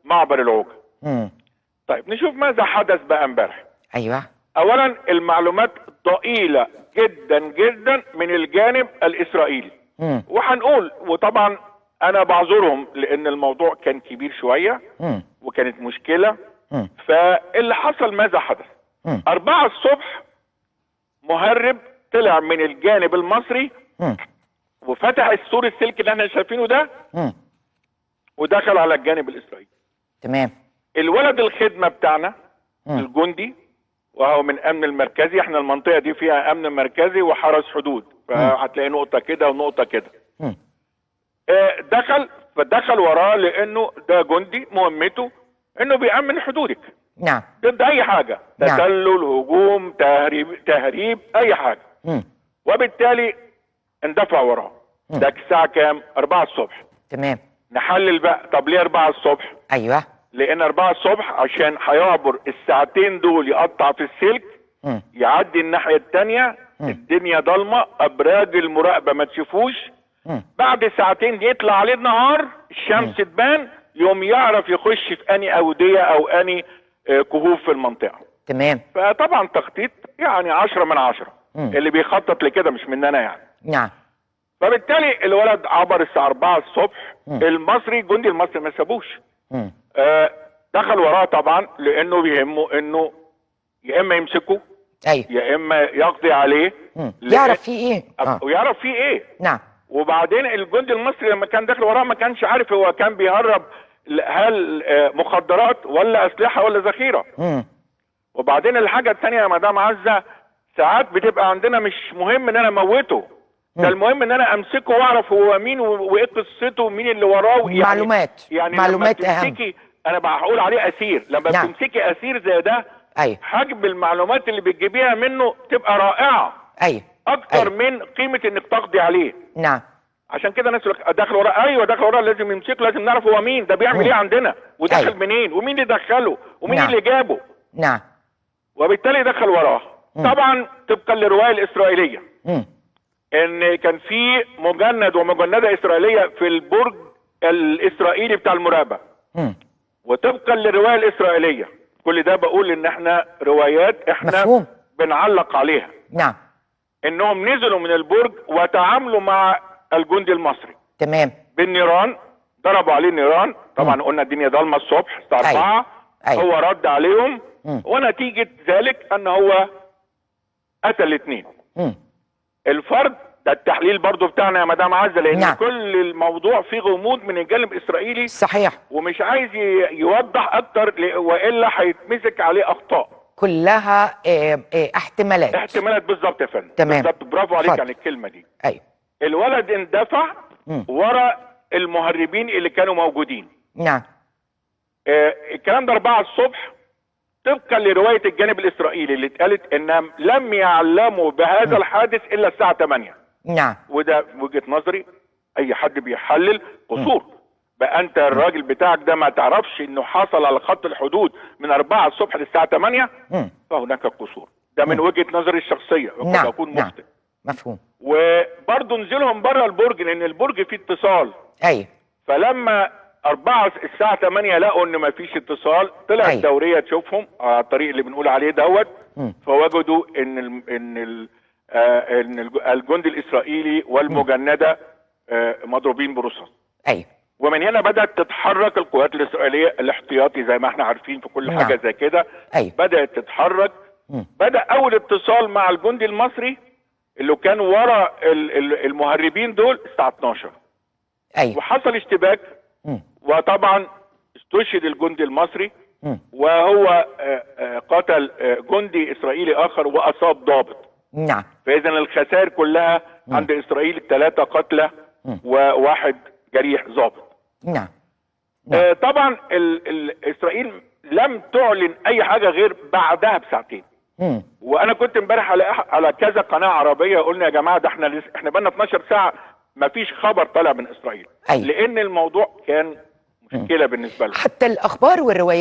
معبر العوجة. طيب نشوف ماذا حدث بقى امبارح. ايوه. اولا المعلومات ضئيلة جدا جدا من الجانب الاسرائيلي. وهنقول، وطبعا انا بعذرهم لان الموضوع كان كبير شوية وكانت مشكلة. فاللي حصل ماذا حدث؟ 4 الصبح مهرب طلع من الجانب المصري وفتح السور السلك اللي احنا شايفينه ده ودخل على الجانب الاسرائيلي. تمام. الولد الخدمة بتاعنا الجندي وهو من امن المركزي، احنا المنطقة دي فيها امن مركزي وحرس حدود، فهتلاقي نقطة كده ونقطة كده. فدخل وراه لانه ده جندي مهمته انه بيأمن حدودك. نعم. ضد اي حاجة، تسلل، هجوم، تهريب، اي حاجة. وبالتالي اندفع وراه. ده الساعة كام؟ 4 الصبح. تمام. نحلل بقى، طب ليه 4 الصبح؟ ايوه. لان 4 الصبح عشان هيعبر الساعتين دول، يقطع في السلك، يعدي الناحية التانية، الدنيا ضلمة، ابراج المراقبة ما تشوفوش. بعد ساعتين يطلع عليه النهار، الشمس تبان، يوم يعرف يخش في اني اودية او اني كهوف في المنطقة. تمام. فطبعا تخطيط يعني 10 من 10. اللي بيخطط لكده مش مننا يعني. نعم. فبالتالي الولد عبر الساعة 4 الصبح. المصري، الجندي المصري ما سابوش. دخل وراه طبعا لانه بيهمه انه يا اما يمسكه، ايوه، يا اما يقضي عليه. يعرف فيه ايه. ويعرف فيه ايه. نعم. وبعدين الجندي المصري لما كان داخل وراه ما كانش عارف هو كان بيهرب هل مخدرات ولا اسلحة ولا ذخيرة. وبعدين الحاجة الثانية يا مدام عزة، ساعات بتبقى عندنا مش مهم ان انا اموته، ده المهم ان انا امسكه واعرف هو مين وايه قصته ومين اللي وراه. يعني معلومات لما تمسكي، انا بقول عليه اسير، لما نعم. بتمسكي اسير زي ده، ايوه، حجم المعلومات اللي بتجيبيها منه تبقى رائعة. ايوه، اكتر من قيمة انك تقضي عليه. نعم. عشان كده الناس داخل وراه، ايوه داخل وراه، لازم يمسكه، لازم نعرف هو مين، ده بيعمل ايه عندنا، ودخل منين، ومين اللي دخله، ومين اللي جابه. نعم. وبالتالي دخل وراه. طبعا طبقا للرواية الاسرائيلية ان كان في مجند ومجندة اسرائيلية في البرج الاسرائيلي بتاع المراقبة. وطبقا للرواية الاسرائيلية، كل ده بقول ان احنا روايات احنا مفهوم. بنعلق عليها. نعم. انهم نزلوا من البرج وتعاملوا مع الجندي المصري. تمام. بالنيران، ضربوا عليه نيران. طبعا قلنا الدنيا ضلمه الصبح الساعه 4. أيوة. هو رد عليهم. ونتيجه ذلك ان هو قتل الاثنين. الفرد ده التحليل برضو بتاعنا يا مدام عزه، لان نعم. كل الموضوع فيه غموض من الجانب الاسرائيلي. صحيح. ومش عايز يوضح اكتر والا هيتمسك عليه اخطاء. كلها احتمالات. احتمالات بالظبط يا فندم. تمام. بالظبط، برافو عليك عن الكلمه دي. ايوه. الولد اندفع ورا المهربين اللي كانوا موجودين. نعم. الكلام ده 4 الصبح طبقا لرواية الجانب الاسرائيلي اللي اتقالت انهم لم يعلموا بهذا الحادث الا الساعة 8. نعم. وده وجهة نظري، اي حد بيحلل قصور. بقى انت الراجل بتاعك ده ما تعرفش انه حصل على خط الحدود من 4 الصبح للساعة 8. فهناك قصور. ده من وجهة نظري الشخصية، وقد اكون مخطئ. مفهوم. وبرضه نزلهم بره البرج لان البرج فيه اتصال. ايوه. فلما 4 الساعة 8 لقوا ان مفيش اتصال، طلعت دورية تشوفهم على الطريق اللي بنقول عليه دوت. فوجدوا ان الجندي الاسرائيلي والمجندة مضروبين برصاص. ايوه. ومن هنا بدأت تتحرك القوات الاسرائيلية الاحتياطي زي ما احنا عارفين في كل حاجة زي كده. بدأت تتحرك. بدأ اول اتصال مع الجندي المصري اللي كان ورا المهربين دول الساعة 12. ايوه. وحصل اشتباك. وطبعا استشهد الجندي المصري. وهو قتل جندي اسرائيلي اخر واصاب ضابط. نعم. فاذا الخسائر كلها عند اسرائيل 3 قتلى و1 جريح ضابط. نعم. طبعا اسرائيل لم تعلن اي حاجة غير بعدها بساعتين. وانا كنت امبارح على كذا قناة عربية قلنا يا جماعة ده احنا بقالنا 12 ساعة ما فيش خبر طالع من اسرائيل. لان الموضوع كان مشكلة بالنسبة لهم. حتى الاخبار والروايات